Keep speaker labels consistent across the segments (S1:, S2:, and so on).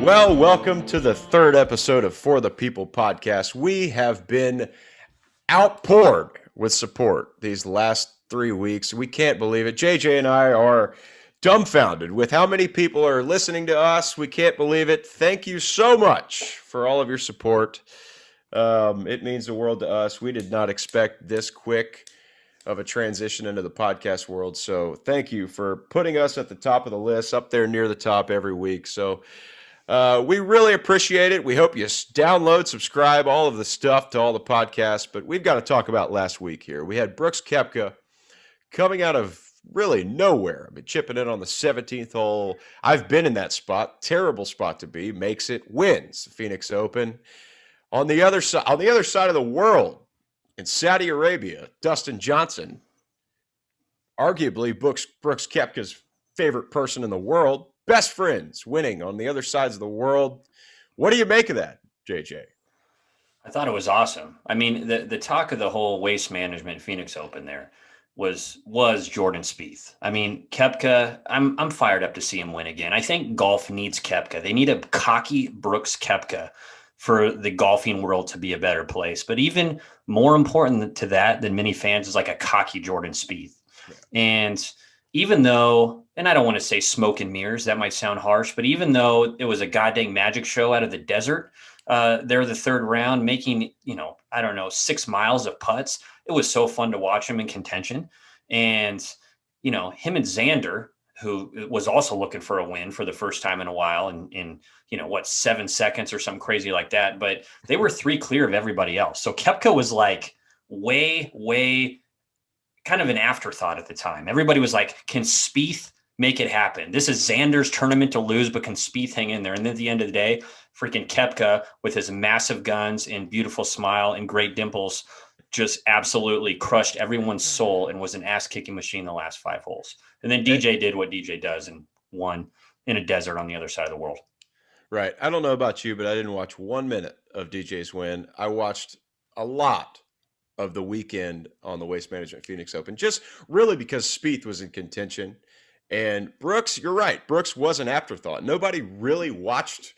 S1: Well, welcome to the third episode of For the People podcast. We have been outpoured with support these last 3 weeks. We can't believe it. JJ and I are dumbfounded with how many people are listening to us. We can't believe it. Thank you so much for all of your support. It means the world to us. We did not expect this quick of a transition into the podcast world. So thank you for putting us at the top of the list, up there near the top every week. So we really appreciate it. We hope you download, subscribe, all of the stuff to all the podcasts. But we've got to talk about last week here. We had Brooks Koepka coming out of really nowhere. I mean, chipping in on the 17th hole. I've been in that spot. Terrible spot to be. Makes it, wins the Phoenix Open. On the other side of the world, in Saudi Arabia, Dustin Johnson, arguably Brooks Koepka's favorite person in the world, best friends winning on the other sides of the world. What do you make of that, JJ?
S2: I thought it was awesome. I mean, the talk of the whole Waste Management Phoenix Open there was Jordan Spieth. I mean, Koepka, I'm fired up to see him win again. I think golf needs Koepka. They need a cocky Brooks Koepka for the golfing world to be a better place. But even more important to that than many fans is like a cocky Jordan Spieth. Yeah. And even though, and I don't want to say smoke and mirrors, that might sound harsh, but even though it was a goddamn magic show out of the desert, they're the third round making, 6 miles of putts. It was so fun to watch him in contention. And, him and Xander, who was also looking for a win for the first time in a while in 7 seconds or something crazy like that. But they were 3 clear of everybody else. So Koepka was like way kind of an afterthought at the time. Everybody was like, can Spieth make it happen? This is Xander's tournament to lose, but can Spieth hang in there? And then at the end of the day, freaking Koepka with his massive guns and beautiful smile and great dimples just absolutely crushed everyone's soul and was an ass-kicking machine the last 5 holes. And then DJ did what DJ does and won in a desert on the other side of the world.
S1: Right. I don't know about you, but I didn't watch 1 minute of DJ's win. I watched a lot of the weekend on the Waste Management Phoenix Open, just really because Spieth was in contention. And Brooks, you're right. Brooks was an afterthought. Nobody really watched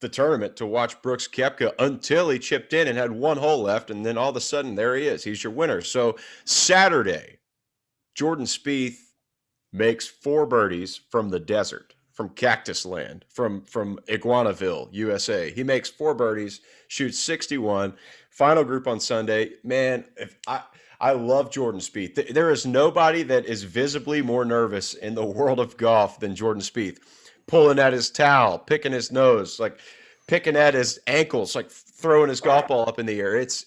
S1: the tournament to watch Brooks Koepka until he chipped in and had 1 hole left. And then all of a sudden, there he is. He's your winner. So Saturday, Jordan Spieth makes 4 birdies from the desert, from Cactus Land, from Iguanaville, USA. He makes 4 birdies, shoots 61. Final group on Sunday. Man, I love Jordan Spieth. There is nobody that is visibly more nervous in the world of golf than Jordan Spieth. Pulling at his towel, picking his nose, like picking at his ankles, like throwing his golf ball up in the air. It's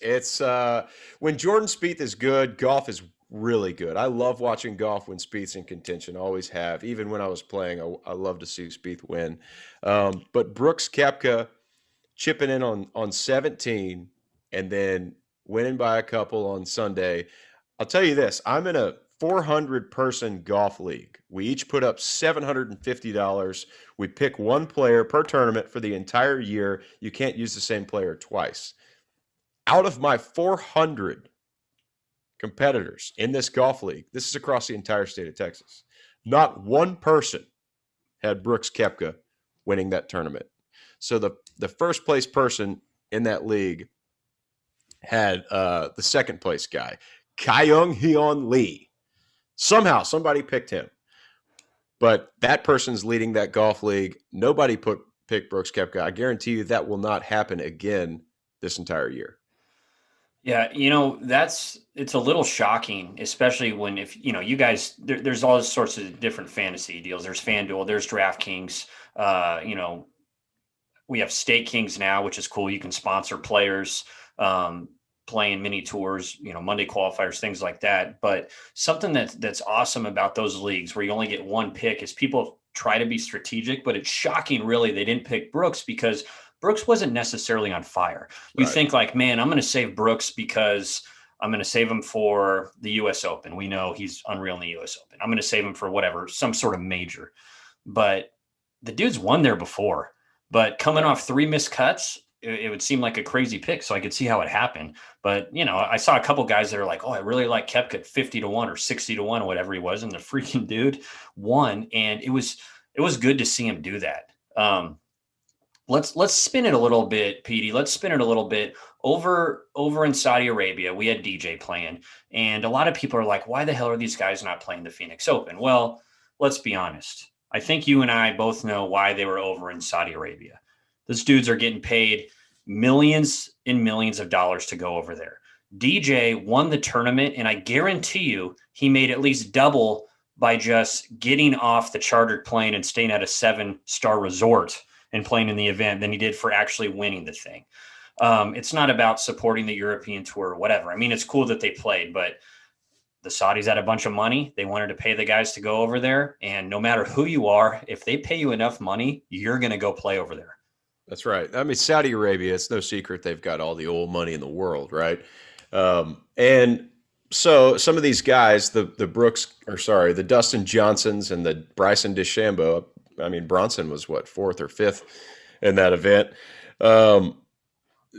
S1: when Jordan Spieth is good, golf is really good. I love watching golf when Spieth's in contention. Always have. Even when I was playing, I love to see Spieth win. But Brooks Koepka chipping in on 17 and then winning by a couple on Sunday. I'll tell you this. I'm in a 400-person golf league. We each put up $750. We pick 1 player per tournament for the entire year. You can't use the same player twice. Out of my 400 competitors in this golf league, this is across the entire state of Texas, not 1 person had Brooks Koepka winning that tournament. So the first place person in that league had the second place guy, Kyung Hyun Lee. Somehow somebody picked him. But that person's leading that golf league. Nobody picked Brooks Koepka. I guarantee you that will not happen again this entire year.
S2: Yeah, it's a little shocking, especially when you guys, there's all sorts of different fantasy deals. There's FanDuel, there's DraftKings, we have Stake Kings now, which is cool. You can sponsor players playing mini tours, Monday qualifiers, things like that. But something that's awesome about those leagues where you only get 1 pick is people try to be strategic, but it's shocking really they didn't pick Brooks because Brooks wasn't necessarily on fire. You
S1: Right.
S2: think like, man, I'm going to save Brooks because I'm going to save him for the U.S. Open. We know he's unreal in the U.S. Open. I'm going to save him for whatever, some sort of major. But the dude's won there before. But coming off 3 missed cuts, it would seem like a crazy pick. So I could see how it happened. But, I saw a couple guys that are like, oh, I really like Koepka at 50-1 or 60-1 or whatever he was. And the freaking dude won. And it was good to see him do that. Let's spin it a little bit, Petey. Let's spin it a little bit. Over in Saudi Arabia, we had DJ playing, and a lot of people are like, "Why the hell are these guys not playing the Phoenix Open?" Well, let's be honest. I think you and I both know why they were over in Saudi Arabia. Those dudes are getting paid millions and millions of dollars to go over there. DJ won the tournament, and I guarantee you he made at least double by just getting off the chartered plane and staying at a 7-star resort and playing in the event than he did for actually winning the thing. It's not about supporting the European tour or whatever. I mean, it's cool that they played, but the Saudis had a bunch of money. They wanted to pay the guys to go over there. And no matter who you are, if they pay you enough money, you're going to go play over there.
S1: That's right. I mean, Saudi Arabia, it's no secret they've got all the oil money in the world, right? And so some of these guys, the Dustin Johnsons and the Bryson DeChambeau, I mean, Bronson was what, 4th or 5th in that event.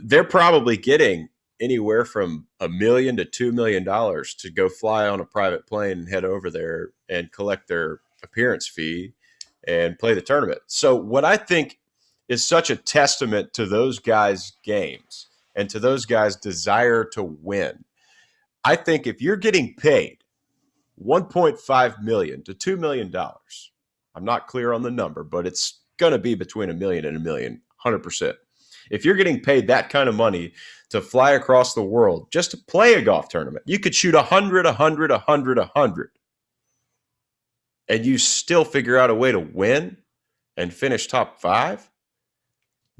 S1: They're probably getting anywhere from $1 million to $2 million to go fly on a private plane and head over there and collect their appearance fee and play the tournament. So what I think is such a testament to those guys' games and to those guys' desire to win. I think if you're getting paid $1.5 million to $2 million, I'm not clear on the number, but it's going to be between $1 million and $1 million, 100%. If you're getting paid that kind of money to fly across the world just to play a golf tournament, you could shoot 100, 100, 100, 100, and you still figure out a way to win and finish top 5.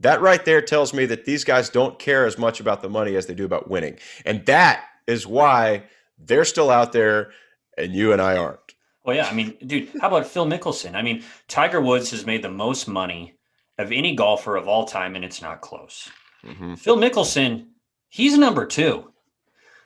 S1: That right there tells me that these guys don't care as much about the money as they do about winning. And that is why they're still out there and you and I aren't.
S2: Well, yeah. I mean, dude, how about Phil Mickelson? I mean, Tiger Woods has made the most money of any golfer of all time, and it's not close. Mm-hmm. Phil Mickelson, he's number 2.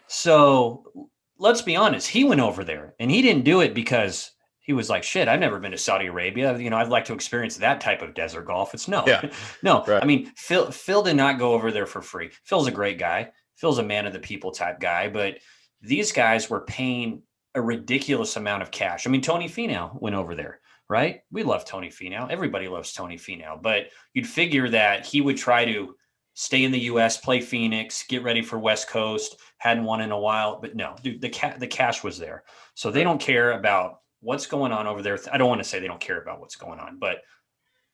S2: So let's be honest. He went over there, and he didn't do it because he was like, shit, I've never been to Saudi Arabia. You know, I'd like to experience that type of desert golf. It's no. Right. I mean, Phil did not go over there for free. Phil's a great guy. Phil's a man of the people type guy, but these guys were paying a ridiculous amount of cash. I mean, Tony Finau went over there, right? We love Tony Finau. Everybody loves Tony Finau, but you'd figure that he would try to stay in the U.S., play Phoenix, get ready for West Coast, hadn't won in a while, but no, dude, the cash was there. So they don't care about what's going on over there. I don't want to say they don't care about what's going on, but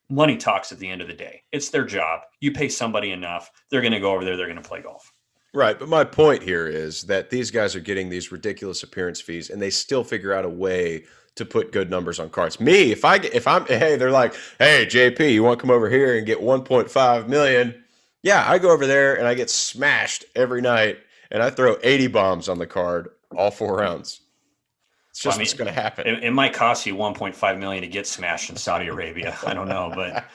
S2: money talks at the end of the day. It's their job. You pay somebody enough, they're going to go over there, they're going to play golf.
S1: Right. But my point here is that these guys are getting these ridiculous appearance fees and they still figure out a way to put good numbers on cards. Me, if I'm, hey, they're like, hey, JP, you want to come over here and get 1.5 million? Yeah, I go over there and I get smashed every night and I throw 80 bombs on the card all 4 rounds. It's just what's going to happen.
S2: It might cost you 1.5 million to get smashed in Saudi Arabia. I don't know, but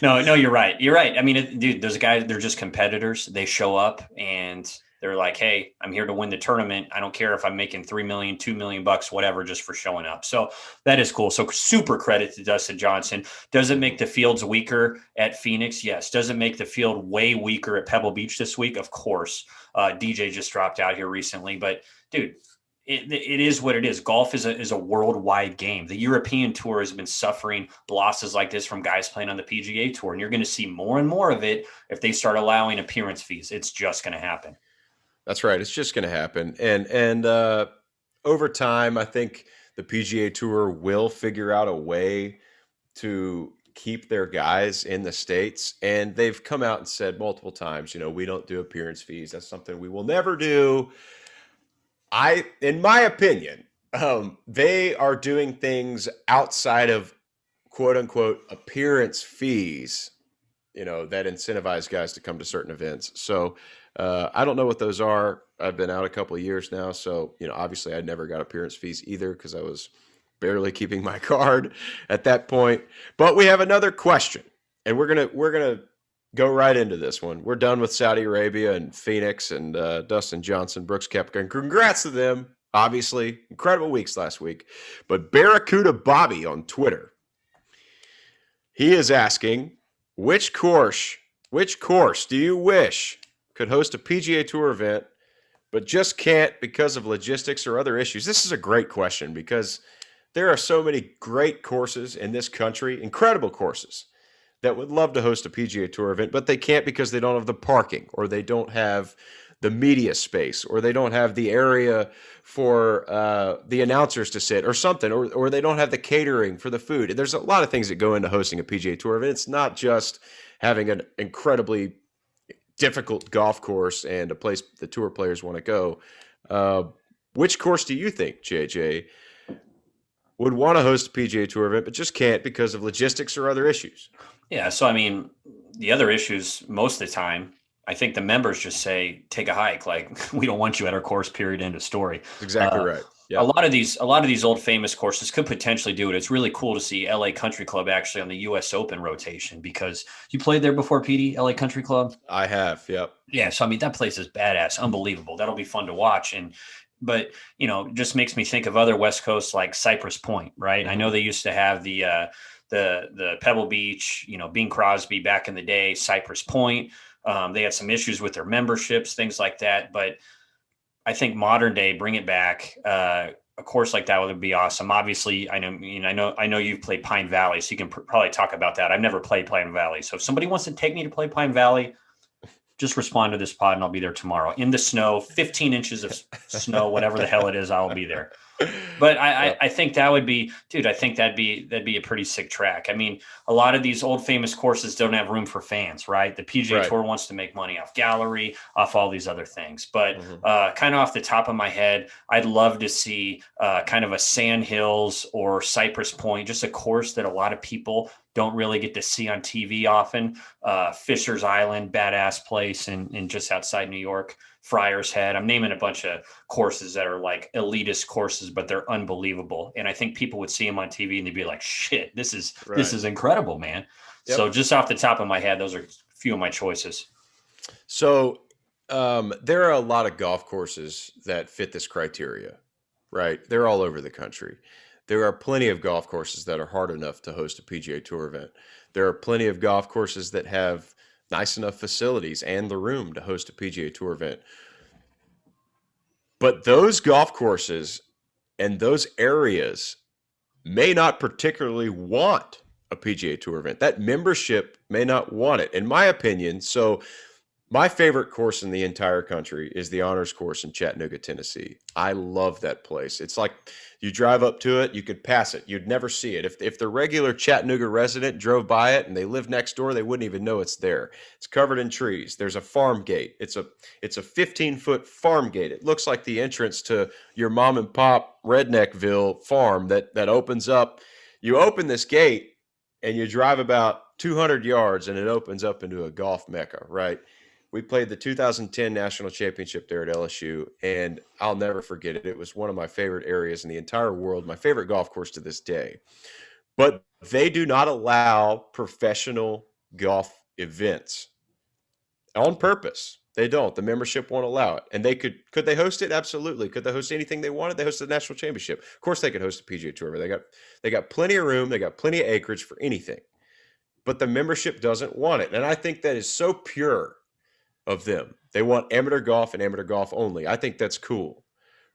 S2: no, you're right. You're right. I mean, dude, those guys, they're just competitors. They show up and they're like, hey, I'm here to win the tournament. I don't care if I'm making $3 million, $2 million bucks, whatever, just for showing up. So that is cool. So super credit to Dustin Johnson. Does it make the fields weaker at Phoenix? Yes. Does it make the field way weaker at Pebble Beach this week? Of course. DJ just dropped out here recently, but dude, it is what it is. Golf is a worldwide game. The European Tour has been suffering losses like this from guys playing on the PGA Tour, and you're going to see more and more of it if they start allowing appearance fees. It's just going to happen.
S1: That's right. It's just going to happen. And over time, I think the PGA Tour will figure out a way to keep their guys in the States. And they've come out and said multiple times, we don't do appearance fees. That's something we will never do. In my opinion, they are doing things outside of quote unquote appearance fees, that incentivize guys to come to certain events. So I don't know what those are. I've been out a couple of years now. So, obviously I never got appearance fees either because I was barely keeping my card at that point. But we have another question and we're going to go right into this one. We're done with Saudi Arabia and Phoenix and Dustin Johnson, Brooks Koepka, and congrats to them. Obviously, incredible weeks last week. But Barracuda Bobby on Twitter, he is asking, which course do you wish could host a PGA Tour event, but just can't because of logistics or other issues? This is a great question because there are so many great courses in this country, incredible courses, that would love to host a PGA Tour event, but they can't because they don't have the parking, or they don't have the media space, or they don't have the area for the announcers to sit or something, or they don't have the catering for the food. There's a lot of things that go into hosting a PGA Tour event. It's not just having an incredibly difficult golf course and a place the tour players want to go. Which course do you think, JJ, would want to host a PGA Tour event, but just can't because of logistics or other issues?
S2: Yeah. So, I mean, the other issues most of the time, I think the members just say, take a hike. Like, we don't want you at our course, period, end of story.
S1: Exactly right.
S2: Yeah. A lot of these old famous courses could potentially do it. It's really cool to see LA Country Club actually on the US Open rotation, because you played there before, PD, LA Country Club?
S1: I have. Yep.
S2: Yeah. So, I mean, that place is badass, unbelievable. That'll be fun to watch. But just makes me think of other West Coast, like Cypress Point, right? Mm-hmm. I know they used to have the Pebble Beach, Bing Crosby back in the day, Cypress Point. They had some issues with their memberships, things like that. But I think modern day, bring it back. A course like that would be awesome. Obviously, I know you've played Pine Valley, so you can probably talk about that. I've never played Pine Valley, so if somebody wants to take me to play Pine Valley, just respond to this pod and I'll be there tomorrow in the snow, 15 inches of snow, whatever the hell it is, I'll be there. But I think that would be, dude, I think that'd be a pretty sick track. I mean, a lot of these old famous courses don't have room for fans, right? The PGA Tour wants to make money off gallery, off all these other things. But kind of off the top of my head, I'd love to see kind of a Sand Hills or Cypress Point, just a course that a lot of people don't really get to see on TV often. Fisher's Island, badass place in just outside New York. Friar's Head. I'm naming a bunch of courses that are like elitist courses, but they're unbelievable. And I think people would see them on TV and they'd be like, shit, this is incredible, man. Yep. So just off the top of my head, those are a few of my choices.
S1: So there are a lot of golf courses that fit this criteria, right? They're all over the country. There are plenty of golf courses that are hard enough to host a PGA Tour event. There are plenty of golf courses that have nice enough facilities and the room to host a PGA Tour event. But those golf courses and those areas may not particularly want a PGA Tour event. That membership may not want it, in my opinion. So my favorite course in the entire country is the Honors Course in Chattanooga, Tennessee. I love that place. It's like you drive up to it, you could pass it. You'd never see it. If the regular Chattanooga resident drove by it and they live next door, they wouldn't even know it's there. It's covered in trees. There's a farm gate. It's a 15-foot farm gate. It looks like the entrance to your mom and pop Redneckville farm that opens up. You open this gate and you drive about 200 yards and it opens up into a golf mecca, right? We played the 2010 National Championship there at LSU, and I'll never forget it. It was one of my favorite areas in the entire world, my favorite golf course to this day. But they do not allow professional golf events on purpose. They don't. The membership won't allow it. And they could they host it? Absolutely. Could they host anything they wanted? They hosted the National Championship. Of course they could host a PGA Tour. They got plenty of room. They got plenty of acreage for anything. But the membership doesn't want it. And I think that is so pure of them. They want amateur golf and amateur golf only. I think that's cool,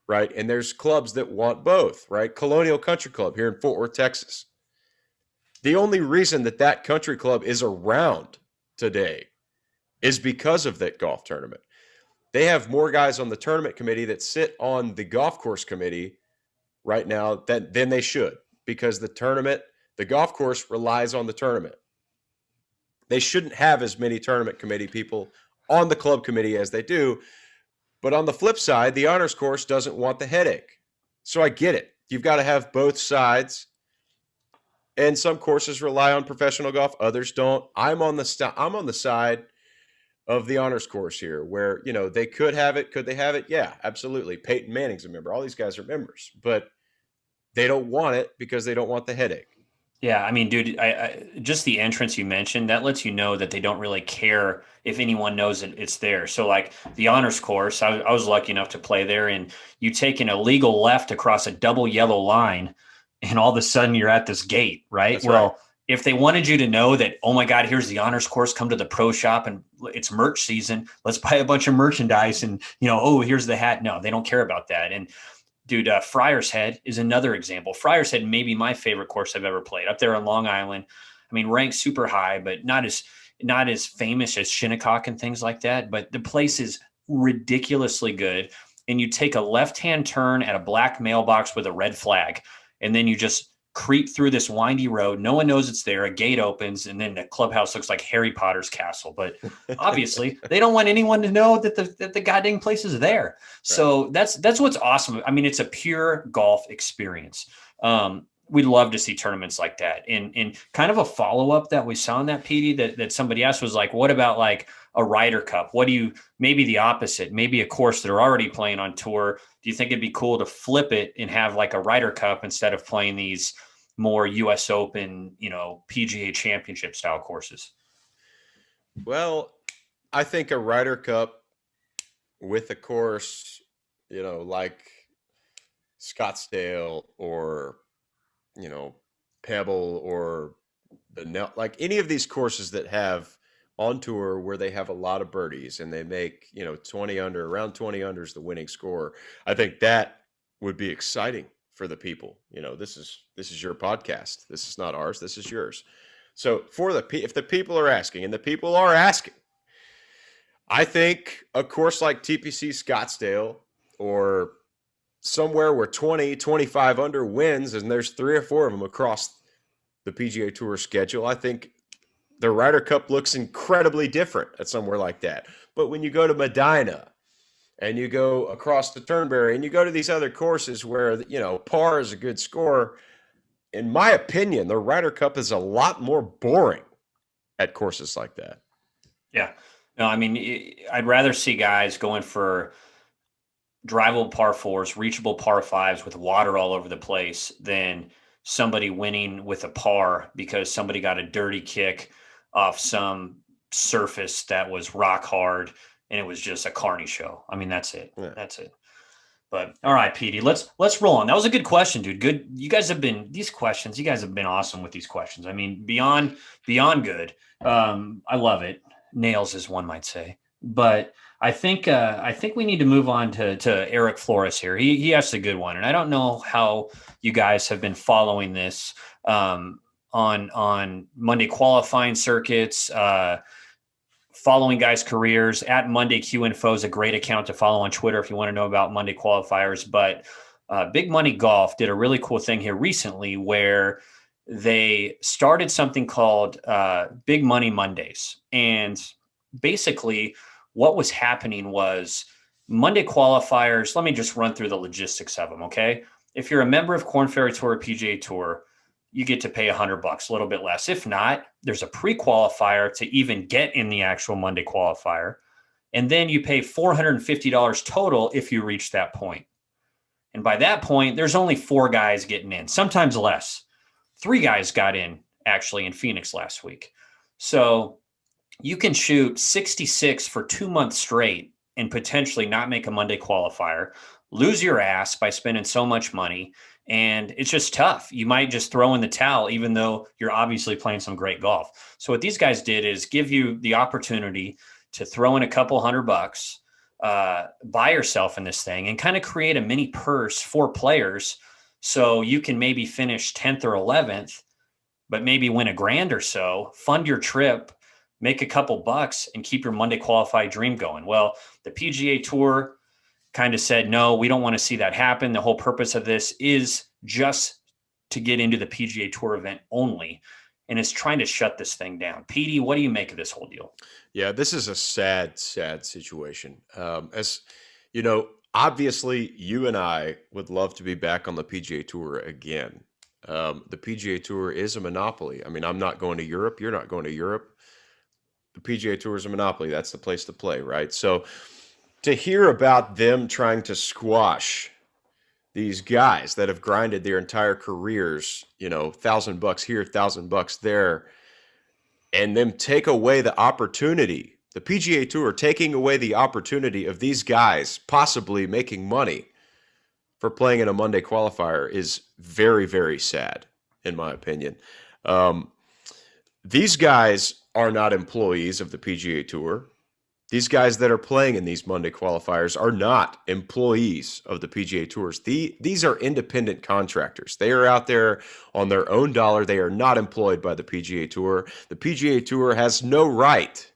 S1: right? And there's clubs that want both, right? Colonial Country Club here in Fort Worth, Texas. The only reason that country club is around today is because of that golf tournament. They have more guys on the tournament committee that sit on the golf course committee right now than they should, because the golf course relies on the tournament. They shouldn't have as many tournament committee people on the club committee as they do. But on the flip side, the Honors Course doesn't want the headache. So I get it. You've got to have both sides. And some courses rely on professional golf, others don't. I'm on the side of the Honors Course here, where, they could have it. Could they have it? Yeah, absolutely. Peyton Manning's a member. All these guys are members, but they don't want it because they don't want the headache.
S2: Yeah, I mean, dude, I just the entrance you mentioned, that lets you know that they don't really care if anyone knows it's there. So like the Honors Course, I was lucky enough to play there, and you take an illegal left across a double yellow line and all of a sudden you're at this gate, right?
S1: That's
S2: well,
S1: right.
S2: If they wanted you to know that, oh my God, here's the Honors Course, come to the pro shop and it's merch season, let's buy a bunch of merchandise and, oh, here's the hat. No, they don't care about that. And dude, Friar's Head is another example. Friar's Head may be my favorite course I've ever played, up there on Long Island. I mean, ranked super high, but not as famous as Shinnecock and things like that. But the place is ridiculously good. And you take a left-hand turn at a black mailbox with a red flag, and then you just creep through this windy road. No one knows it's there. A gate opens, and then the clubhouse looks like Harry Potter's castle. But obviously, they don't want anyone to know that the goddamn place is there. So that's what's awesome. I mean, it's a pure golf experience. We'd love to see tournaments like that. And kind of a follow-up that we saw in that, PD, that somebody asked was like, what about like a Ryder Cup? Maybe the opposite, maybe a course that are already playing on tour. Do you think it'd be cool to flip it and have like a Ryder Cup instead of playing these more US Open, PGA Championship style courses?
S1: Well, I think a Ryder Cup with a course, like Scottsdale or, Pebble or like any of these courses that have on tour where they have a lot of birdies and they make, 20 under, around 20 under is the winning score. I think that would be exciting for the people. This is your podcast. This is not ours. This is yours. So if the people are asking, and the people are asking, I think a course like TPC Scottsdale or somewhere where 20, 25 under wins, and there's 3 or 4 of them across the PGA Tour schedule, I think the Ryder Cup looks incredibly different at somewhere like that. But when you go to Medina and you go across to Turnberry and you go to these other courses where, par is a good score, in my opinion, the Ryder Cup is a lot more boring at courses like that.
S2: Yeah. No, I mean, I'd rather see guys going for drivable par 4s, reachable par 5s with water all over the place than somebody winning with a par because somebody got a dirty kick off some surface that was rock hard and it was just a carny show. I mean, that's it. Yeah. That's it. But all right, PD, let's roll on. That was a good question, dude. Good. You guys have been awesome with these questions. I mean, beyond good. I love it. Nails, as one might say. But I think we need to move on to Eric Flores here. He asked a good one, and I don't know how you guys have been following this on Monday qualifying circuits, following guys' careers. At Monday Q Info is a great account to follow on Twitter if you want to know about Monday qualifiers. But Big Money Golf did a really cool thing here recently where they started something called Big Money Mondays, and basically what was happening was Monday qualifiers. Let me just run through the logistics of them. Okay. If you're a member of Korn Ferry Tour or PGA Tour, you get to pay $100, a little bit less. If not, there's a pre-qualifier to even get in the actual Monday qualifier. And then you pay $450 total if you reach that point. And by that point, there's only 4 guys getting in, sometimes less. 3 guys got in actually in Phoenix last week. So you can shoot 66 for 2 months straight and potentially not make a Monday qualifier, lose your ass by spending so much money. And it's just tough. You might just throw in the towel, even though you're obviously playing some great golf. So what these guys did is give you the opportunity to throw in a couple $100, buy yourself in this thing and kind of create a mini purse for players. So you can maybe finish 10th or 11th, but maybe win $1,000 or so, fund your trip, make a couple bucks and keep your Monday qualified dream going. Well, the PGA Tour kind of said, no, we don't want to see that happen. The whole purpose of this is just to get into the PGA Tour event only. And it's trying to shut this thing down. PD, what do you make of this whole deal?
S1: Yeah, this is a sad, sad situation. As you know, obviously you and I would love to be back on the PGA Tour again. The PGA Tour is a monopoly. I mean, I'm not going to Europe. You're not going to Europe. The PGA Tour is a monopoly. That's the place to play, right? So to hear about them trying to squash these guys that have grinded their entire careers, $1,000 here, $1,000 there, and them take away the opportunity, the PGA Tour taking away the opportunity of these guys possibly making money for playing in a Monday qualifier is very, very sad, in my opinion. These guys are not employees of the PGA Tour. These guys that are playing in these Monday qualifiers are not employees of the PGA Tours. These are independent contractors. They are out there on their own dollar. They are not employed by the PGA Tour. The PGA Tour has no right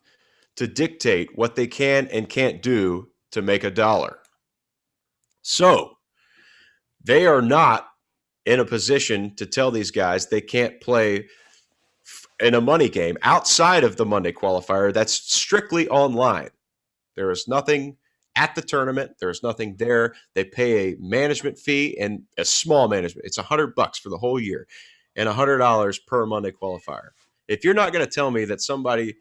S1: to dictate what they can and can't do to make a dollar. So they are not in a position to tell these guys they can't play in a money game outside of the Monday qualifier that's strictly online. There is nothing at the tournament. There is nothing there. They pay a management fee, and a small management. It's $100 for the whole year and $100 per Monday qualifier. If you're not going to tell me that somebody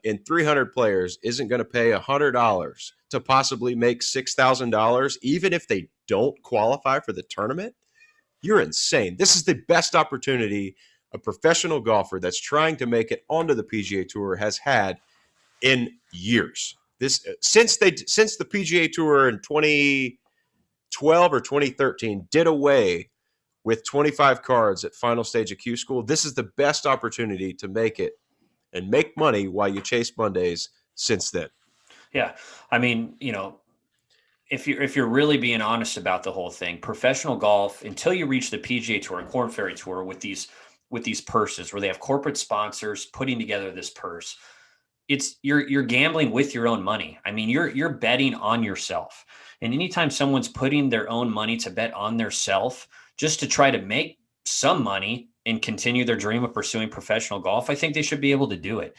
S1: in 300 players isn't going to pay $100 to possibly make $6,000, even if they don't qualify for the tournament, you're insane. This is the best opportunity a professional golfer that's trying to make it onto the PGA Tour has had in years. Since the PGA Tour in 2012 or 2013 did away with 25 cards at final stage of Q School, this is the best opportunity to make it and make money while you chase Mondays since then.
S2: Yeah. I mean, if you're really being honest about the whole thing, professional golf, until you reach the PGA Tour and Korn Ferry Tour with these purses where they have corporate sponsors putting together this purse, you're gambling with your own money. I mean, you're betting on yourself. And anytime someone's putting their own money to bet on their self just to try to make some money and continue their dream of pursuing professional golf, I think they should be able to do it.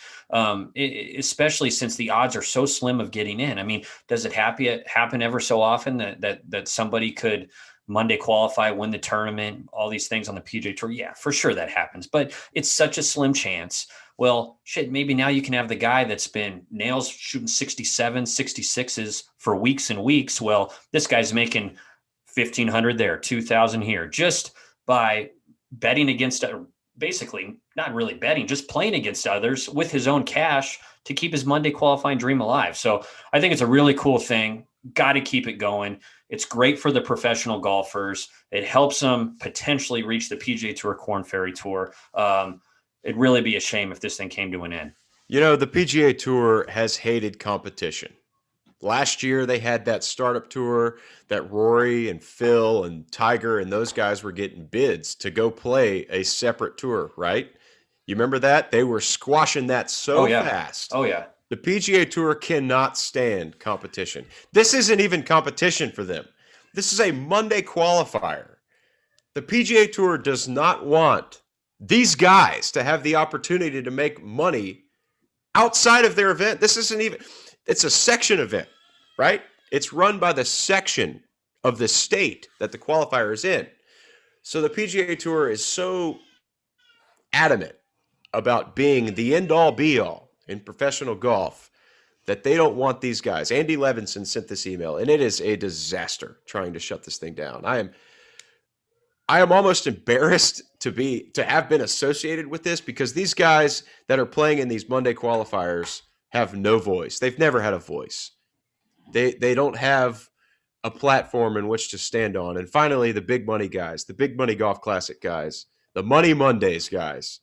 S2: Especially since the odds are so slim of getting in. I mean, does it happen ever so often that somebody could Monday qualify, win the tournament, all these things on the PGA Tour? Yeah, for sure that happens, but it's such a slim chance. Well, shit, maybe now you can have the guy that's been nails shooting 67, 66s for weeks and weeks. Well, this guy's making 1,500 there, 2,000 here, just by betting against, basically not really betting, just playing against others with his own cash to keep his Monday qualifying dream alive. So I think it's a really cool thing. Got to keep it going. It's great for the professional golfers. It helps them potentially reach the PGA Tour, Korn Ferry Tour. It'd really be a shame if this thing came to an end.
S1: The PGA Tour has hated competition. Last year, they had that startup tour that Rory and Phil and Tiger and those guys were getting bids to go play a separate tour, right? You remember that? They were squashing that so fast.
S2: Oh, yeah.
S1: The PGA Tour cannot stand competition. This isn't even competition for them. This is a Monday qualifier. The PGA Tour does not want these guys to have the opportunity to make money outside of their event. This isn't even, it's a section event, right? It's run by the section of the state that the qualifier is in. So the PGA Tour is so adamant about being the end-all be-all in professional golf that they don't want these guys. Andy Levinson sent this email, and it is a disaster trying to shut this thing down. I am almost embarrassed to have been associated with this, because these guys that are playing in these Monday qualifiers have no voice. They've never had a voice. They don't have a platform in which to stand on. And finally, the big money guys, the Big Money Golf Classic guys, the Money Mondays guys,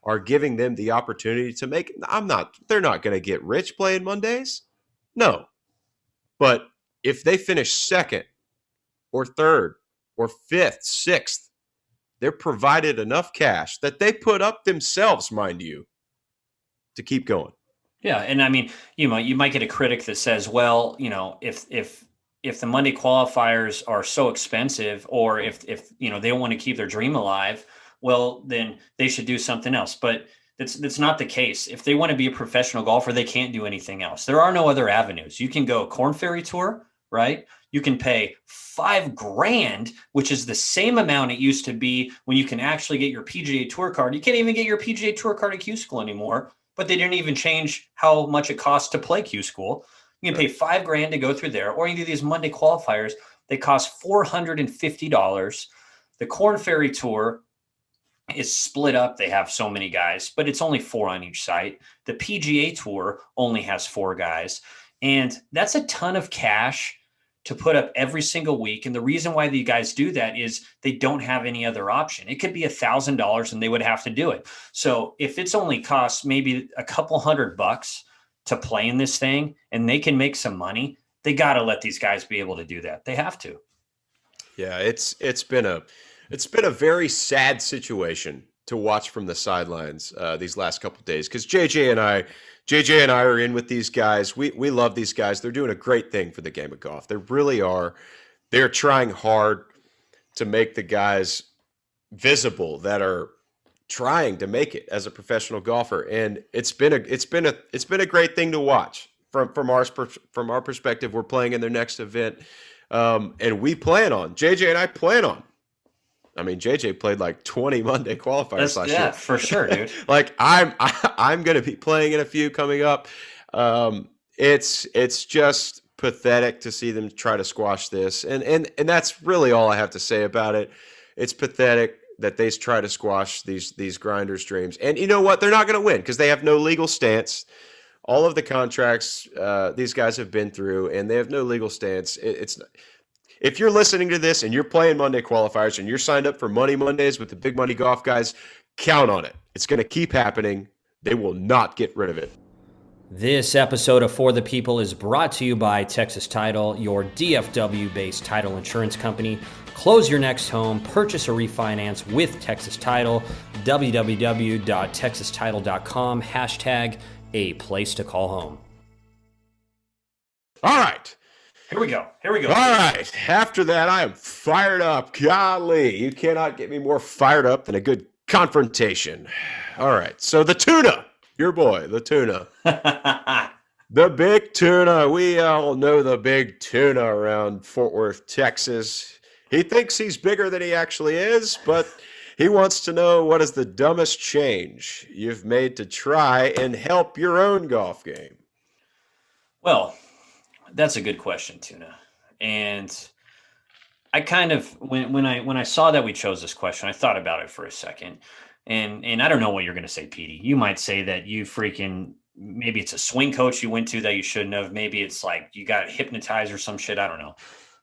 S1: are giving them the opportunity to make. They're not going to get rich playing Mondays. No. But if they finish second or third or fifth, sixth, they're provided enough cash that they put up themselves, mind you, to keep going.
S2: Yeah. And I mean, you might get a critic that says, well, if the Monday qualifiers are so expensive, or if they don't want to keep their dream alive, well, then they should do something else. But that's not the case. If they want to be a professional golfer, they can't do anything else. There are no other avenues. You can go Korn Ferry Tour, right? You can pay $5,000, which is the same amount it used to be when you can actually get your PGA Tour card. You can't even get your PGA Tour card at Q School anymore, but they didn't even change how much it costs to play Q School. You can pay $5,000 to go through there, or you do these Monday qualifiers. They cost $450. The Korn Ferry Tour is split up. They have so many guys, but it's only 4 on each site. The PGA Tour only has 4 guys. And that's a ton of cash to put up every single week. And the reason why the guys do that is they don't have any other option. It could be $1,000 and they would have to do it. So if it's only costs maybe a couple $100 to play in this thing and they can make some money, they got to let these guys be able to do that. They have to.
S1: Yeah, it's been a very sad situation to watch from the sidelines these last couple of days, because JJ and I are in with these guys. We love these guys. They're doing a great thing for the game of golf. They really are. They're trying hard to make the guys visible that are trying to make it as a professional golfer, and it's been a great thing to watch from our perspective. We're playing in their next event, and JJ and I plan on. I mean, JJ played like 20 Monday qualifiers last year.
S2: Yeah, for sure, dude.
S1: Like I'm going to be playing in a few coming up. It's just pathetic to see them try to squash this, and that's really all I have to say about it. It's pathetic that they try to squash these grinders' dreams, and you know what? They're not going to win because they have no legal stance. All of the contracts these guys have been through, and they have no legal stance. If you're listening to this and you're playing Monday qualifiers and you're signed up for Money Mondays with the Big Money Golf guys, count on it. It's going to keep happening. They will not get rid of it.
S3: This episode of For the People is brought to you by Texas Title, your DFW-based title insurance company. Close your next home, purchase or refinance with Texas Title, www.texastitle.com, #a place to call home.
S1: All right.
S2: Here we go.
S1: All right. After that, I am fired up. Golly, you cannot get me more fired up than a good confrontation. All right. So the tuna, your boy, the tuna. The big tuna. We all know the big tuna around Fort Worth, Texas. He thinks he's bigger than he actually is, but he wants to know, what is the dumbest change you've made to try and help your own golf game?
S2: Well, that's a good question, Tuna. And I kind of, when I saw that we chose this question, I thought about it for a second. And I don't know what you're going to say, Petey. You might say that maybe it's a swing coach you went to that you shouldn't have. Maybe it's like you got hypnotized or some shit. I don't know.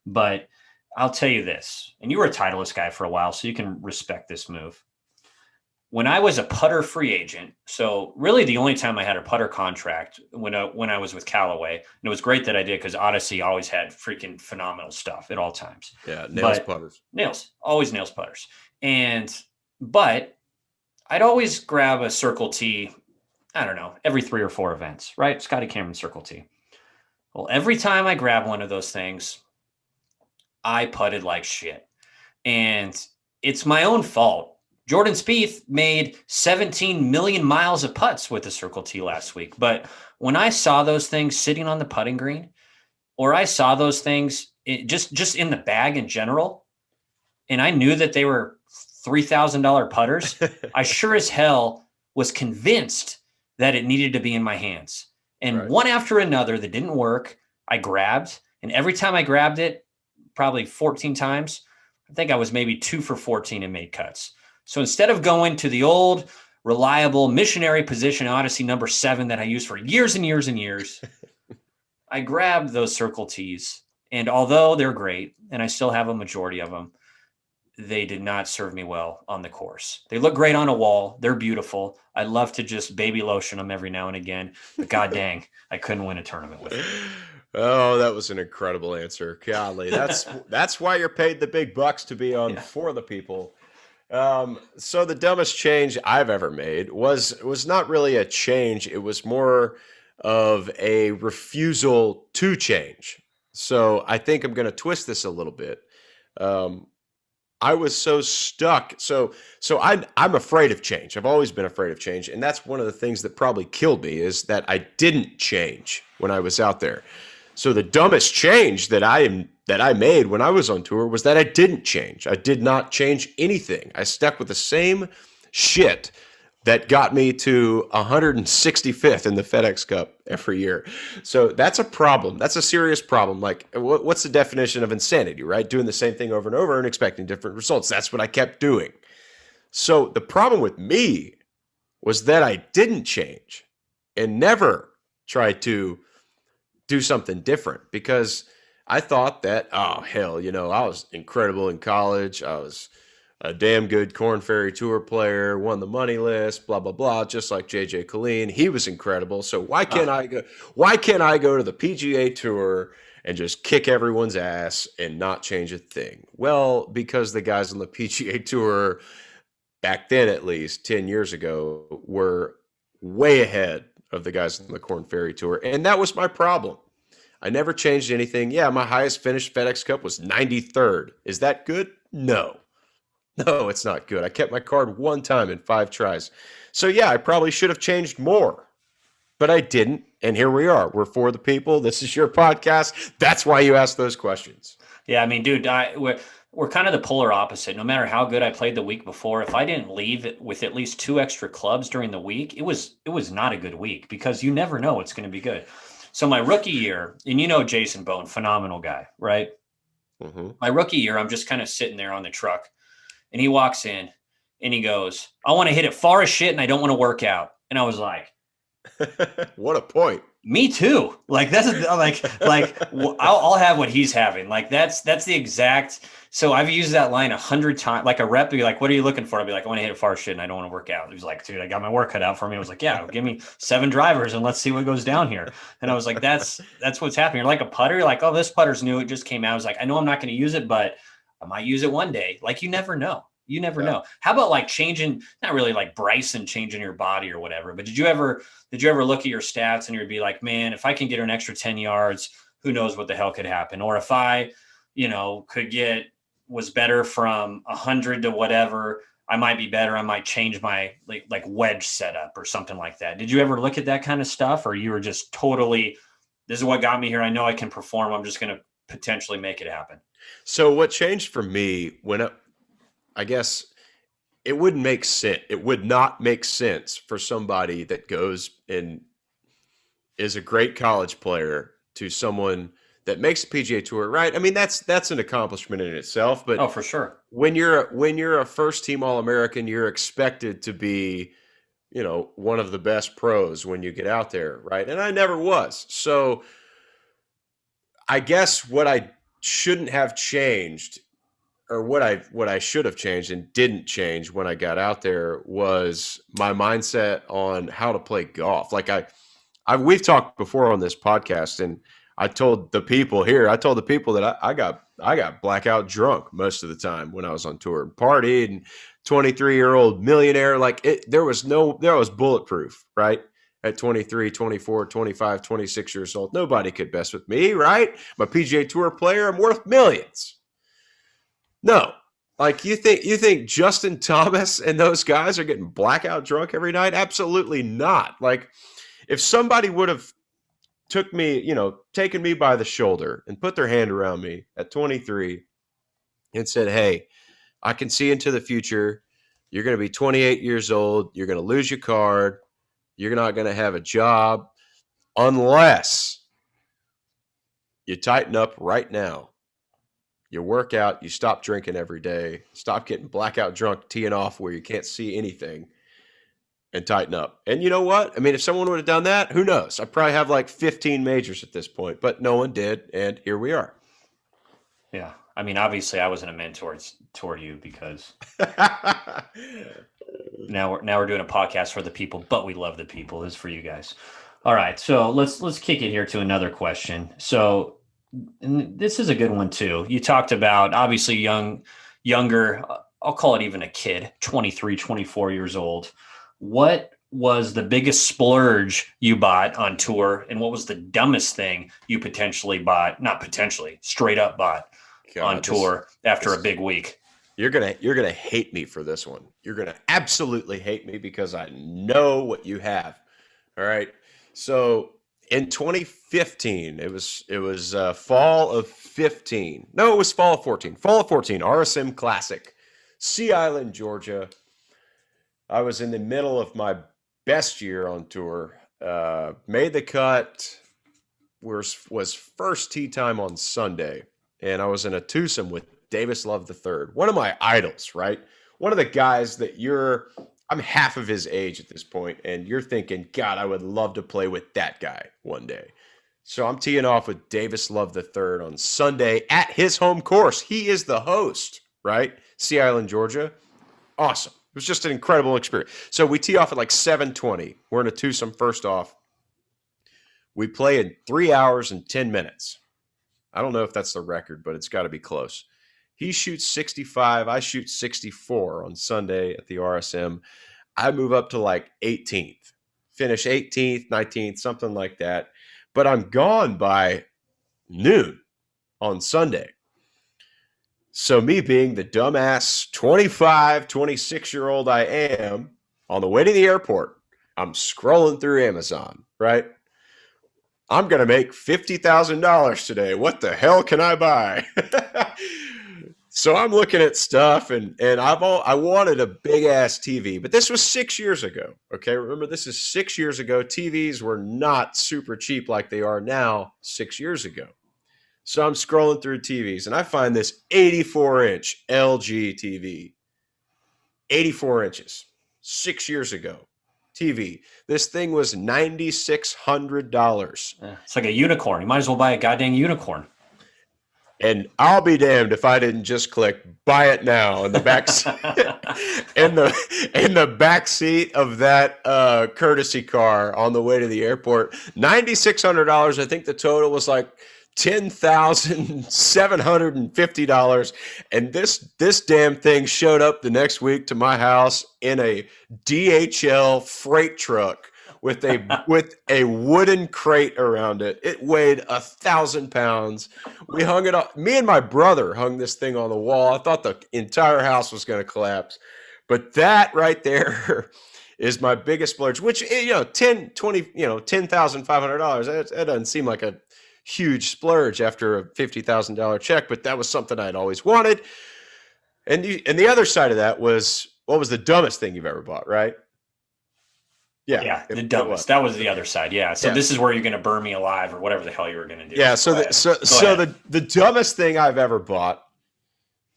S2: But I'll tell you this, and you were a Titleist guy for a while, so you can respect this move. When I was a putter free agent, so really the only time I had a putter contract when I was with Callaway, and it was great that I did because Odyssey always had freaking phenomenal stuff at all times.
S1: Yeah, putters.
S2: Always nails putters. But I'd always grab a Circle T, I don't know, every 3 or 4 events, right? Scotty Cameron Circle T. Well, every time I grab one of those things, I putted like shit. And it's my own fault. Jordan Spieth made 17 million miles of putts with the Circle T last week. But when I saw those things sitting on the putting green, or I saw those things just in the bag in general, and I knew that they were $3,000 putters, I sure as hell was convinced that it needed to be in my hands. And one after another that didn't work, I grabbed. And every time I grabbed it, probably 14 times, I think I was maybe 2 for 14 and made cuts. So instead of going to the old, reliable missionary position Odyssey number 7 that I used for years and years and years, I grabbed those Circle Ts. And although they're great, and I still have a majority of them, they did not serve me well on the course. They look great on a wall. They're beautiful. I love to just baby lotion them every now and again. But god dang, I couldn't win a tournament with them.
S1: Oh, that was an incredible answer. Golly, that's why you're paid the big bucks to be on For the People. So the dumbest change I've ever made was not really a change. It was more of a refusal to change. So I think I'm going to twist this a little bit. I was so stuck. So I'm afraid of change. I've always been afraid of change. And that's one of the things that probably killed me, is that I didn't change when I was out there. So the dumbest change that I made when I was on tour was that I didn't change. I did not change anything. I stuck with the same shit that got me to 165th in the FedEx Cup every year. So that's a problem. That's a serious problem. Like, what's the definition of insanity, right? Doing the same thing over and over and expecting different results. That's what I kept doing. So the problem with me was that I didn't change and never tried to do something different, because I thought that, oh, hell, I was incredible in college. I was a damn good Korn Ferry Tour player, won the money list, blah, blah, blah, just like JJ Colleen. He was incredible. So why can't I go? Why can't I go to the PGA Tour and just kick everyone's ass and not change a thing? Well, because the guys on the PGA Tour back then, at least 10 years ago, were way ahead of the guys on the Korn Ferry Tour. And that was my problem. I never changed anything. Yeah, my highest finished FedEx Cup was 93rd. Is that good? No. No, it's not good. I kept my card one time in 5 tries. So, yeah, I probably should have changed more, but I didn't. And here we are. We're for the people. This is your podcast. That's why you ask those questions.
S2: Yeah, I mean, dude, we're kind of the polar opposite. No matter how good I played the week before, if I didn't leave it with at least 2 extra clubs during the week, it was not a good week because you never know what's going to be good. So my rookie year, and you know Jason Bone, phenomenal guy, right? Mm-hmm. My rookie year, I'm just kind of sitting there on the truck. And he walks in and he goes, I want to hit it far as shit and I don't want to work out. And I was like,
S1: what a point.
S2: Me too. Like that's I'll have what he's having. Like that's the exact. So I've used that line 100 times. Like a rep be like, what are you looking for? I'll be like, I want to hit it far as shit and I don't want to work out. He was like, dude, I got my work cut out for me. I was like, yeah, give me 7 drivers and let's see what goes down here. And I was like, that's what's happening. You're like a putter. You're like, oh, this putter's new. It just came out. I was like, I know I'm not going to use it, but I might use it one day. Like you never know. You never know. How about like changing, not really like Bryson changing your body or whatever, but did you ever look at your stats and you'd be like, man, if I can get an extra 10 yards, who knows what the hell could happen? Or if I, was better from 100 to whatever, I might be better. I might change my like wedge setup or something like that. Did you ever look at that kind of stuff? Or you were just totally, this is what got me here. I know I can perform. I'm just going to potentially make it happen.
S1: So what changed for me I guess it wouldn't make sense. It would not make sense for somebody that goes and is a great college player to someone that makes the PGA Tour, right? I mean, that's an accomplishment in itself. But
S2: for sure,
S1: when you're a first team All-American, you're expected to be, one of the best pros when you get out there, right? And I never was. So I guess what I shouldn't have changed, or what I should have changed and didn't change when I got out there, was my mindset on how to play golf. Like we've talked before on this podcast, and I told the people that I got blackout drunk most of the time when I was on tour, partied, and 23-year-old millionaire. Like there was bulletproof, right? At 23, 24, 25, 26 years old, nobody could mess with me, right? I'm a PGA Tour player. I'm worth millions. No, like you think Justin Thomas and those guys are getting blackout drunk every night? Absolutely not. Like if somebody would have taken me by the shoulder and put their hand around me at 23 and said, hey, I can see into the future. You're going to be 28 years old. You're going to lose your card. You're not going to have a job unless you tighten up right now. You work out, you stop drinking every day, stop getting blackout drunk, teeing off where you can't see anything, and tighten up. And you know what? I mean, if someone would have done that, who knows? I probably have like 15 majors at this point, but no one did, and here we are.
S2: Yeah. I mean, obviously I wasn't a mentor toward you because now we're doing a podcast for the people, but we love the people. This is for you guys. All right. So let's kick it here to another question. So, and this is a good one too. You talked about obviously younger, I'll call it even a kid, 23, 24 years old. What was the biggest splurge you bought on tour? And what was the dumbest thing you straight up bought on tour after a big week?
S1: You're going to hate me for this one. You're going to absolutely hate me because I know what you have. All right. So in 2015, it was fall of 15. No, it was fall of 14. Fall of 14, RSM Classic, Sea Island, Georgia. I was in the middle of my best year on tour. Made the cut. Was first tee time on Sunday, and I was in a twosome with Davis Love III, one of my idols, right? One of the guys that I'm half of his age at this point, and you're thinking, God, I would love to play with that guy one day. So I'm teeing off with Davis Love III on Sunday at his home course. He is the host, right? Sea Island, Georgia. Awesome. It was just an incredible experience. So we tee off at like 7:20. We're in a twosome first off. We play in 3 hours and 10 minutes. I don't know if that's the record, but it's got to be close. He shoots 65. I shoot 64 on Sunday at the RSM. I move up to like 18th, finish 18th, 19th, something like that. But I'm gone by noon on Sunday. So me being the dumbass 25, 26-year-old I am, on the way to the airport, I'm scrolling through Amazon, right? I'm going to make $50,000 today. What the hell can I buy? So I'm looking at stuff, and I wanted a big-ass TV, but this was 6 years ago, okay? Remember, this is 6 years ago. TVs were not super cheap like they are now 6 years ago. So I'm scrolling through TVs, and I find this 84-inch LG TV. 84 inches, 6 years ago. TV. This thing was $9,600.
S2: It's like a unicorn. You might as well buy a goddamn unicorn.
S1: And I'll be damned if I didn't just click buy it now in the back in the back seat of that courtesy car on the way to the airport. $9,600. I think the total was like $10,750, and this damn thing showed up the next week to my house in a DHL freight truck with a wooden crate around it. It weighed 1,000 pounds. We hung it up. Me and my brother hung this thing on the wall. I thought the entire house was going to collapse, but that right there is my biggest splurge. Which $10,500. That doesn't seem like a huge splurge after a $50,000 check, but that was something I'd always wanted. And the other side of that was, what was the dumbest thing you've ever bought, right?
S2: Yeah, the dumbest. That was the other side. Yeah. So this is where you're going to burn me alive or whatever the hell you were going to do.
S1: Yeah. So the dumbest thing I've ever bought,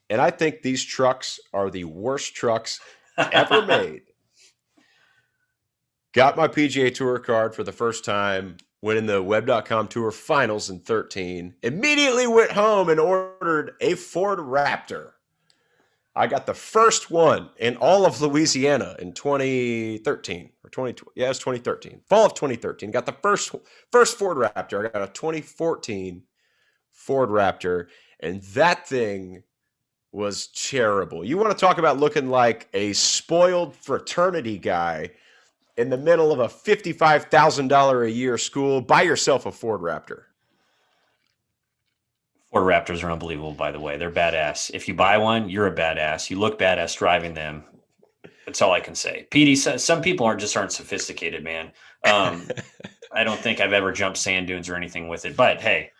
S1: and I think these trucks are the worst trucks ever made. Got my PGA Tour card for the first time. Went in the Web.com Tour Finals in 13. Immediately went home and ordered a Ford Raptor. I got the first one in all of Louisiana in 2013 or 2012. Yeah, it's 2013. Fall of 2013. Got the first Ford Raptor. I got a 2014 Ford Raptor, and that thing was terrible. You want to talk about looking like a spoiled fraternity guy in the middle of a $55,000 a year school? Buy yourself a Ford Raptor.
S2: Ford Raptors are unbelievable, by the way. They're badass. If you buy one, you're a badass. You look badass driving them. That's all I can say. PD, some people aren't sophisticated, man. I don't think I've ever jumped sand dunes or anything with it. But hey,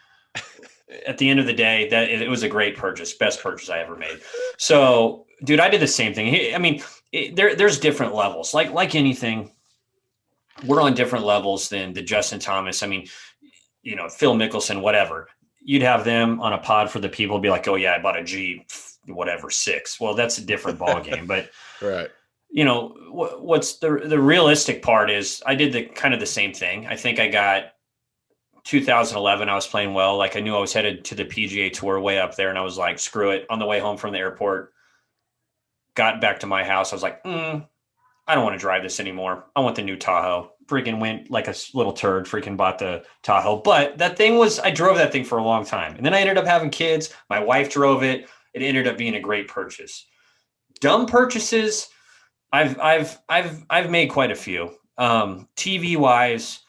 S2: at the end of the day, it was a great purchase, best purchase I ever made. So, dude, I did the same thing. I mean, there's different levels. Like anything, we're on different levels than the Justin Thomas. I mean, Phil Mickelson, whatever. You'd have them on a pod for the people, be like, oh yeah, I bought a G, whatever, 6. Well, that's a different ball game. But
S1: right.
S2: What's the realistic part is I did the same thing. I think I got 2011. I was playing well. Like I knew I was headed to the PGA Tour way up there, and I was like, screw it. On the way home from the airport, got back to my house. I was like, I don't want to drive this anymore. I want the new Tahoe. Freaking went like a little turd, freaking bought the Tahoe. But that thing I drove that thing for a long time. And then I ended up having kids. My wife drove it. It ended up being a great purchase. Dumb purchases, I've made quite a few. TV wise,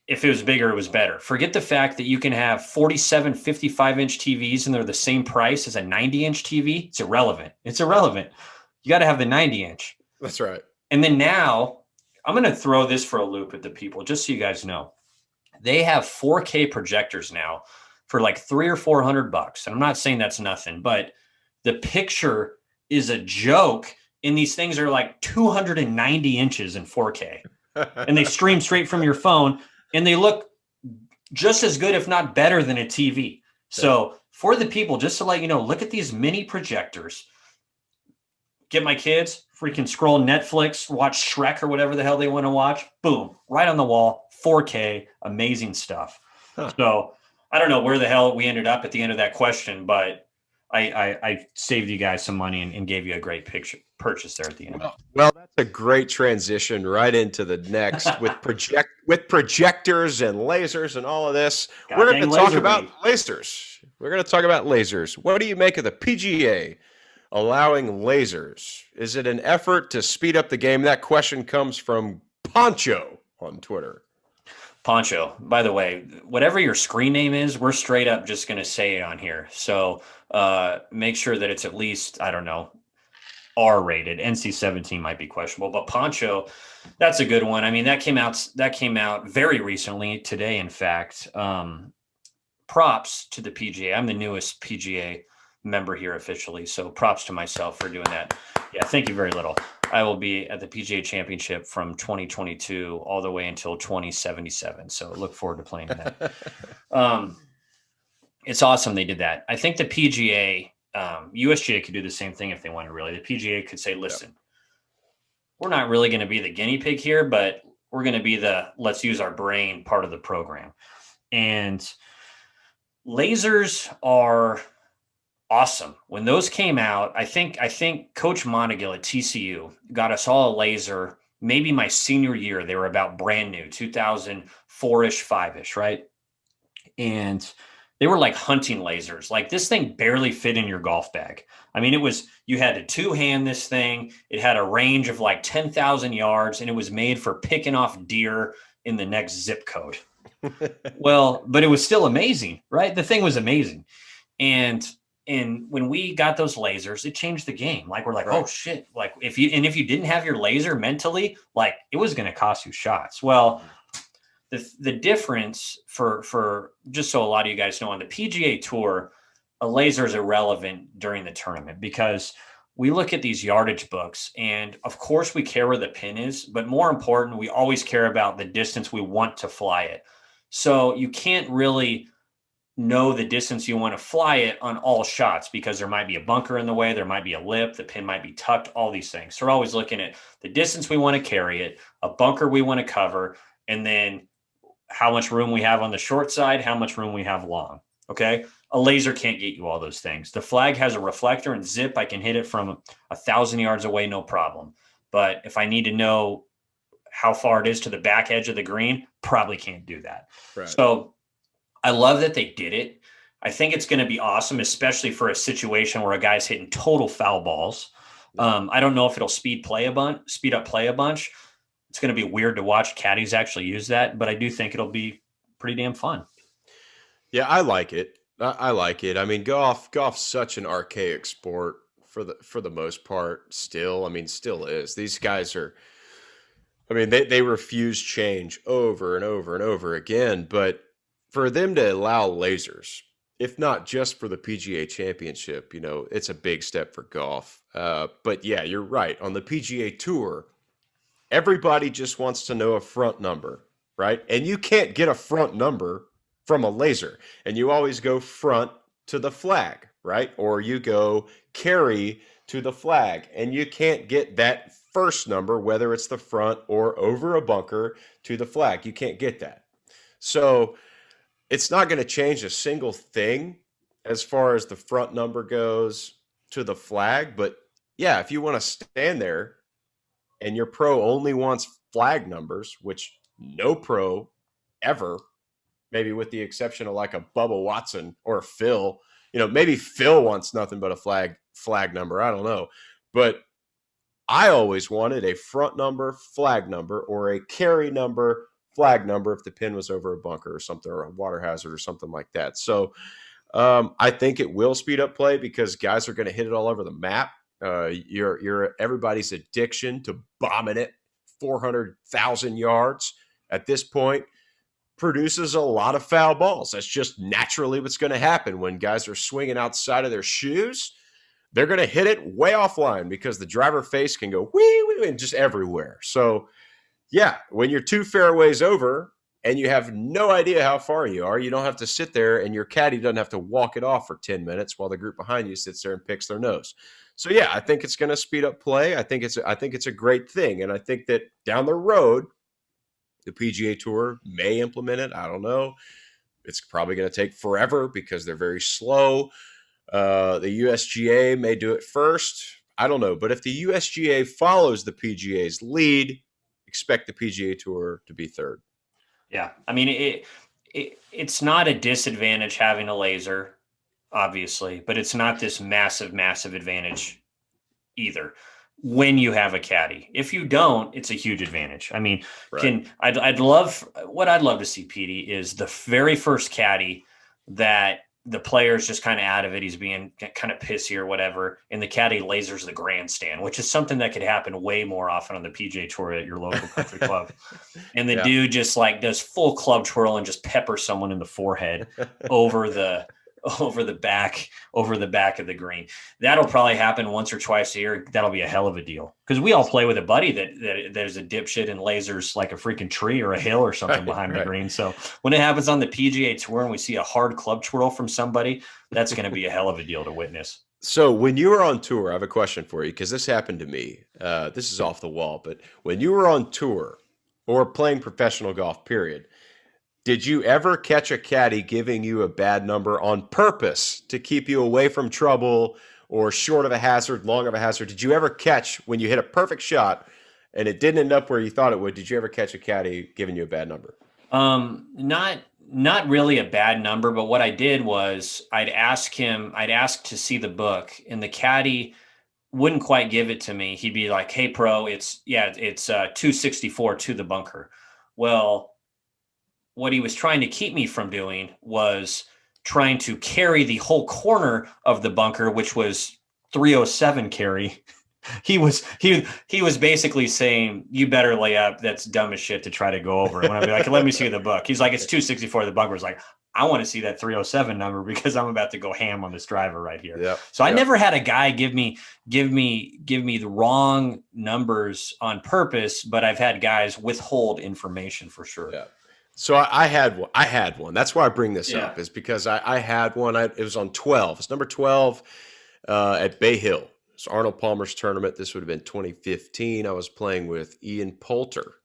S2: if it was bigger, it was better. Forget the fact that you can have 47, 55-inch TVs and they're the same price as a 90-inch TV. It's irrelevant. You got to have the 90-inch.
S1: That's right.
S2: And then now, I'm going to throw this for a loop at the people, just so you guys know. They have 4K projectors now for like $300 or $400. And I'm not saying that's nothing, but the picture is a joke. And these things are like 290 inches in 4K. And they stream straight from your phone. And they look just as good, if not better, than a TV. So for the people, just to let you know, look at these mini projectors. Get my kids, freaking scroll Netflix, watch Shrek or whatever the hell they want to watch. Boom, right on the wall, 4K, amazing stuff. Huh. So I don't know where the hell we ended up at the end of that question, but I saved you guys some money and gave you a great purchase there at the end.
S1: Well, that's a great transition right into the next with projectors and lasers and all of this. We're going to talk about lasers. We're going to talk about lasers. What do you make of the PGA allowing lasers? Is it an effort to speed up the game? That question comes from Poncho on Twitter.
S2: Poncho, by the way, whatever your screen name is, we're straight up just going to say it on here. So make sure that it's at least, I don't know, R-rated. NC-17 might be questionable, but Poncho, that's a good one. I mean, that came out very recently, today, in fact. Props to the PGA. I'm the newest PGA member here officially, so props to myself for doing that. Yeah, thank you very little. I will be at the PGA Championship from 2022 all the way until 2077. So look forward to playing that. It's awesome they did that. I think the PGA, USGA could do the same thing if they wanted, really. The PGA could say, listen, we're not really going to be the guinea pig here, but we're going to be the let's use our brain part of the program. And lasers are awesome. When those came out, I think Coach Montegill at TCU got us all a laser. Maybe my senior year, they were about brand new, 2004-ish, 5-ish, right? And they were like hunting lasers. Like this thing barely fit in your golf bag. I mean, you had to two-hand this thing. It had a range of like 10,000 yards, and it was made for picking off deer in the next zip code. Well, but it was still amazing, right? The thing was amazing. And when we got those lasers, it changed the game. Like, we're like, oh shit. Like if you didn't have your laser mentally, like it was going to cost you shots. Well, the difference for just so a lot of you guys know, on the PGA Tour, a laser is irrelevant during the tournament because we look at these yardage books, and of course we care where the pin is, but more important, we always care about the distance we want to fly it. So you can't really know the distance you want to fly it on all shots because there might be a bunker in the way, there might be a lip, the pin might be tucked, all these things. So we're always looking at the distance we want to carry it, a bunker we want to cover, and then how much room we have on the short side, how much room we have long. Okay. A laser can't get you all those things. The flag has a reflector and zip. I can hit it from 1,000 yards away, no problem. But if I need to know how far it is to the back edge of the green, probably can't do that. Right. So I love that they did it. I think it's going to be awesome, especially for a situation where a guy's hitting total foul balls. I don't know if it'll speed up play a bunch. It's going to be weird to watch caddies actually use that, but I do think it'll be pretty damn fun.
S1: Yeah, I like it. I like it. I mean, golf's such an archaic sport for the most part. Still is. These guys are. I mean, they refuse change over and over and over again. But for them to allow lasers, if not just for the PGA Championship, it's a big step for golf. But yeah, you're right. On the PGA Tour, everybody just wants to know a front number, right? And you can't get a front number from a laser. And you always go front to the flag, right? Or you go carry to the flag. And you can't get that first number, whether it's the front or over a bunker, to the flag. You can't get that. So it's not going to change a single thing as far as the front number goes to the flag. But yeah, if you want to stand there and your pro only wants flag numbers, which no pro ever, maybe with the exception of like a Bubba Watson or Phil, maybe Phil wants nothing but a flag number. I don't know. But I always wanted a front number, flag number, or a carry number, flag number if the pin was over a bunker or something, or a water hazard or something like that. So I think it will speed up play because guys are going to hit it all over the map. You're everybody's addiction to bombing it 400,000 yards at this point produces a lot of foul balls. That's just naturally what's going to happen when guys are swinging outside of their shoes. They're going to hit it way offline because the driver face can go wee and just everywhere. So yeah, when you're 2 fairways over and you have no idea how far you are, you don't have to sit there and your caddy doesn't have to walk it off for 10 minutes while the group behind you sits there and picks their nose. So yeah, I think it's going to speed up play. I think it's a great thing. And I think that down the road, the PGA Tour may implement it. I don't know. It's probably going to take forever because they're very slow. The USGA may do it first. I don't know. But if the USGA follows the PGA's lead, expect the PGA Tour to be third.
S2: Yeah. I mean, it's not a disadvantage having a laser, obviously, but it's not this massive, massive advantage either when you have a caddy. If you don't, it's a huge advantage. I mean,
S1: Right.
S2: I'd love to see, Petey, is the very first caddy that the player's just kind of out of it. He's being kind of pissy or whatever. And the caddy lasers the grandstand, which is something that could happen way more often on the PGA Tour at your local country club. And the dude just like does full club twirl and just peppers someone in the forehead over the back of the green. That'll probably happen once or twice a year. That'll be a hell of a deal. Because we all play with a buddy that is a dipshit and lasers like a freaking tree or a hill or something behind the green. So when it happens on the PGA Tour and we see a hard club twirl from somebody, that's going to be a hell of a deal to witness.
S1: So when you were on tour, I have a question for you, because this happened to me. This is off the wall, but when you were on tour or playing professional golf, period, did you ever catch a caddy giving you a bad number on purpose to keep you away from trouble or short of a hazard, long of a hazard? Did you ever catch, when you hit a perfect shot and it didn't end up where you thought it would, did you ever catch a caddy giving you a bad number?
S2: Not really a bad number, but what I did was I'd ask to see the book, and the caddy wouldn't quite give it to me. He'd be like, "Hey pro, it's 264 to the bunker." Well, what he was trying to keep me from doing was trying to carry the whole corner of the bunker, which was 307 carry. He was basically saying, "You better lay up. That's dumb as shit to try to go over." And when I'd be like, "Let me see the book," he's like, "It's 264." The bunker was like, "I want to see that 307 number because I'm about to go ham on this driver right here."
S1: Yep.
S2: So I never had a guy give me the wrong numbers on purpose, but I've had guys withhold information for sure.
S1: Yeah. So I had one. That's why I bring this up, is because I had one. It was on 12. It's number 12 at Bay Hill. It's Arnold Palmer's tournament. This would have been 2015. I was playing with Ian Poulter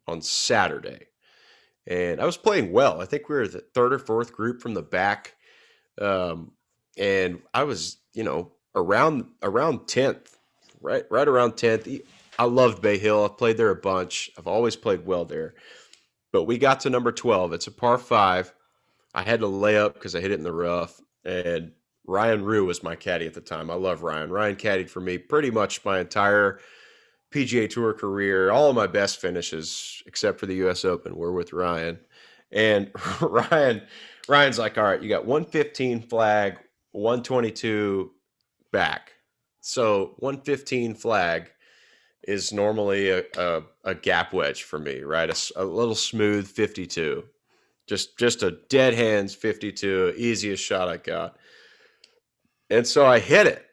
S1: on Saturday, and I was playing well. I think we were the third or fourth group from the back, and I was, around 10th, right around 10th. I loved Bay Hill. I've played there a bunch. I've always played well there. But we got to number 12. It's a par 5. I had to lay up because I hit it in the rough. And Ryan Rue was my caddy at the time. I love Ryan. Ryan caddied for me pretty much my entire PGA Tour career. All of my best finishes, except for the U.S. Open, were with Ryan. And Ryan's like, "All right, you got 115 flag, 122 back." So 115 flag is normally a gap wedge for me, right? A little smooth 52, just a dead hands 52, easiest shot I got. And so I hit it,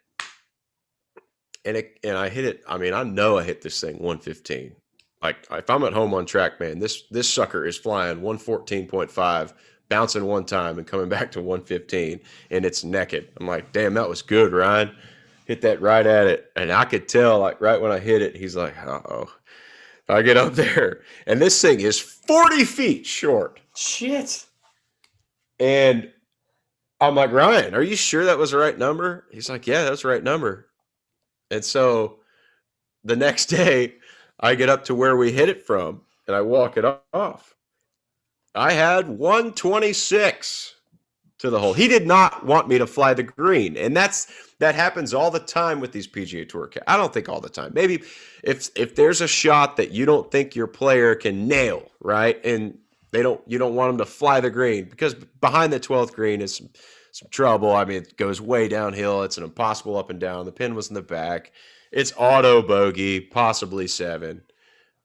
S1: and I hit it. I mean, I know I hit this thing 115. Like if I'm at home on track, man, this sucker is flying 114.5, bouncing one time and coming back to 115, and it's naked. I'm like, damn, that was good, Ryan. Hit that right at it. And I could tell, like, right when I hit it, he's like, uh-oh. I get up there, and this thing is 40 feet short.
S2: Shit.
S1: And I'm like, "Ryan, are you sure that was the right number?" He's like, "Yeah, that's the right number." And so the next day, I get up to where we hit it from, and I walk it off. I had 126 to the hole. He did not want me to fly the green, and that happens all the time with these PGA Tour. I don't think all the time. Maybe if there's a shot that you don't think your player can nail, right, and you don't want them to fly the green, because behind the 12th green is some trouble. I mean, it goes way downhill. It's an impossible up and down. The pin was in the back. It's auto bogey, possibly 7.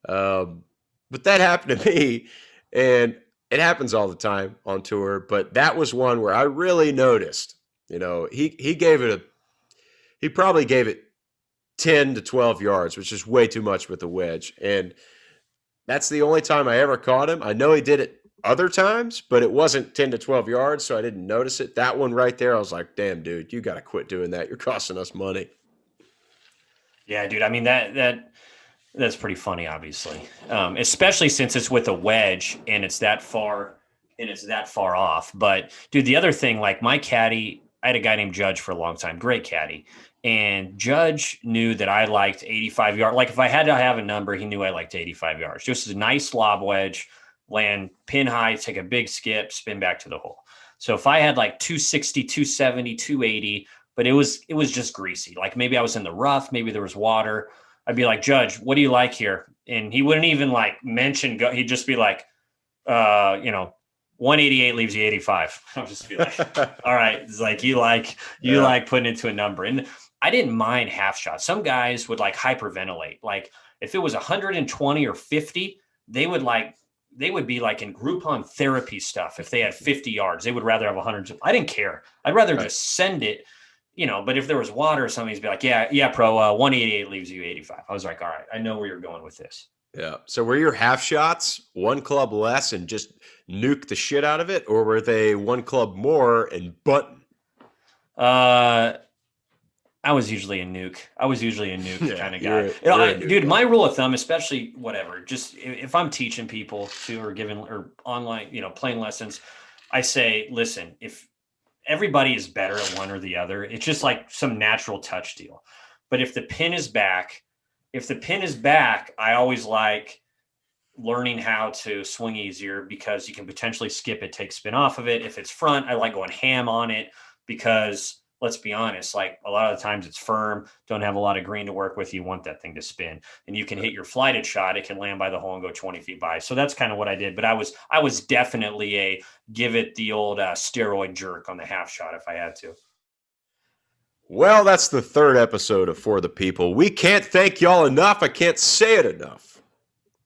S1: But that happened to me, and it happens all the time on tour. But that was one where I really noticed. He probably gave it 10 to 12 yards, which is way too much with the wedge. And that's the only time I ever caught him. I know he did it other times, but it wasn't 10 to 12 yards, so I didn't notice it. That one right there, I was like, damn, dude, you got to quit doing that. You're costing us money.
S2: Yeah, dude. I mean, that's pretty funny, obviously, especially since it's with a wedge and it's that far off. But dude, the other thing, like my caddy, I had a guy named Judge for a long time, great caddy. And Judge knew that I liked 85 yards. Like if I had to have a number, he knew I liked 85 yards. Just a nice lob wedge, land pin high, take a big skip, spin back to the hole. So if I had like 260, 270, 280, but it was just greasy. Like maybe I was in the rough, maybe there was water. I'd be like, Judge, what do you like here? And he wouldn't even like mention go. He'd just be like, 188 leaves you 85. I'll just be like, all right. It's like, you like putting it to a number. And I didn't mind half shots. Some guys would like hyperventilate. Like if it was 120 or 50, they would be like in Groupon therapy stuff. If they had 50 yards, they would rather have 100. I didn't care. I'd rather just send it, but if there was water or something, he'd be like, yeah, pro, 188 leaves you 85. I was like, all right, I know where you're going with this.
S1: Yeah. So were your half shots one club less and just nuke the shit out of it? Or were they one club more and button?
S2: I was usually a nuke. Kind of guy.
S1: Dude,
S2: my rule of thumb, especially whatever, just if I'm teaching people or online, playing lessons, I say, listen, if everybody is better at one or the other, it's just like some natural touch deal. But if the pin is back, I always like learning how to swing easier because you can potentially skip it, take spin off of it. If it's front, I like going ham on it because let's be honest, like a lot of the times it's firm, don't have a lot of green to work with. You want that thing to spin and you can hit your flighted shot. It can land by the hole and go 20 feet by. So that's kind of what I did. But I was definitely a give it the old steroid jerk on the half shot if I had to.
S1: Well, that's the third episode of For the People. We can't thank y'all enough. I can't say it enough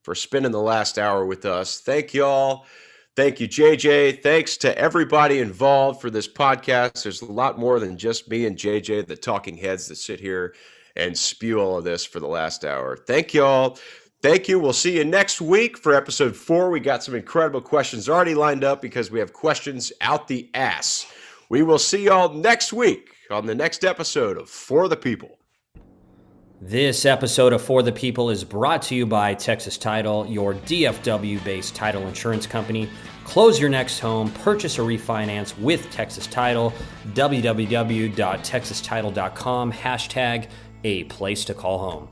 S1: for spending the last hour with us. Thank y'all. Thank you, JJ. Thanks to everybody involved for this podcast. There's a lot more than just me and JJ, the talking heads that sit here and spew all of this for the last hour. Thank y'all. Thank you. We'll see you next week for episode 4. We got some incredible questions already lined up because we have questions out the ass. We will see y'all next week on the next episode of For the People.
S3: This episode of For the People is brought to you by Texas Title, your DFW-based title insurance company. Close your next home, purchase or refinance with Texas Title, www.texastitle.com, #a place to call home.